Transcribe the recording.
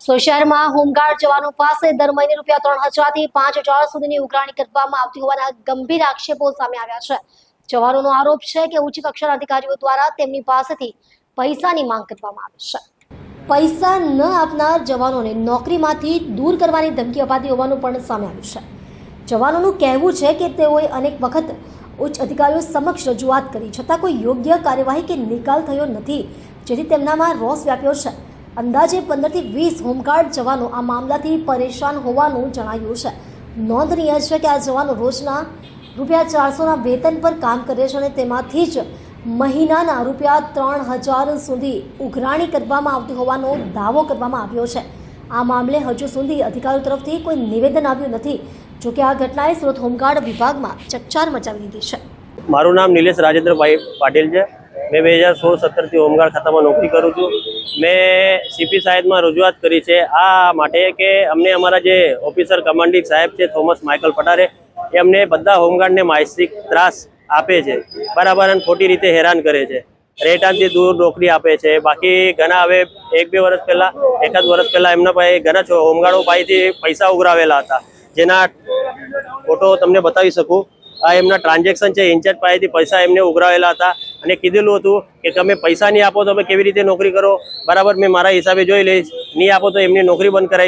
શહેરમાં હોમગાર્ડ જવાનો પાસે દર મહિને ₹3,000 થી ₹5,000 સુધીની ઉઘરાણી કરવામાં આવતી હોવાના ગંભીર આક્ષેપો સામે આવ્યા છે। જવાનોનો આરોપ છે કે ઉચ્ચ કક્ષાના અધિકારીઓ દ્વારા તેમની પાસેથી પૈસાની માંગ કરવામાં આવે છે। પૈસા ન આપનાર જવાનોને નોકરીમાંથી દૂર કરવાની ધમકી અપાતી હોવાનું પણ સામે આવ્યું છે। જવાનોનું કહેવું છે કે તેઓએ અનેક વખત ઉચ્ચ અધિકારીઓ સમક્ષ રજૂઆત કરી છતાં કોઈ યોગ્ય કાર્યવાહી કે નિકાલ થયો નથી, જેથી તેમનામાં રોષ વ્યાપ્યો છે। અંદાજે 15 થી 20 હોમગાર્ડ જવાનો આ મામલાથી પરેશાન હોવાનું જણાવ્યું છે। નોંધનીય છે કે આ જવાનો રોજના ₹400ના વેતન પર કામ કરે છે અને તેમાંથી જ મહિનાના ₹3,000 સુધી ઉઘરાણી કરવામાં આવતી હોવાનો દાવો કરવામાં આવ્યો છે। આ મામલે હજુ સુધી અધિકારીઓ તરફથી કોઈ નિવેદન આવ્યું નથી। જોકે આ ઘટનાએ સુરત હોમગાર્ડ વિભાગમાં ચકચાર મચાવી દીધી છે। મારું નામ નિલેશ રાજેન્દ્રભાઈ પાટીલ છે। मैं 2016-17 થી હોમગાર્ડ ખાતામાં નોકરી કરું છું। મેં સીપી સાહેબમાં રજૂઆત કરી છે આ માટે કે અમને અમારા જે ઓફિસર કમાન્ડિંગ સાહેબ છે થોમસ માઇકલ પટારે એ અમને બધા હોમગાર્ડને માનસિક ત્રાસ આપે છે બરાબર, અને ખોટી રીતે હેરાન કરે છે। રહેઠાણથી દૂર નોકરી આપે છે। બાકી ઘણા હવે 1-2 વર્ષ પહેલાં એકાદ વર્ષ પહેલાં એમના પાસે ઘણા હોમગાર્ડો પાસેથી પૈસા ઉઘરાવેલા હતા, જેના ફોટો તમને બતાવી શકું। આ એમના ટ્રાન્ઝેક્શન છે, ઇન્ચાર્જ પાસેથી પૈસા એમને ઉઘરાવેલા હતા અને કીધેલું હતું કે તમે પૈસા નહીં આપો તો તમે કેવી રીતે નોકરી કરો, બરાબર, મેં મારા હિસાબે જોઈ લઈશ, નહીં આપો તો એમની નોકરી બંધ કરાવી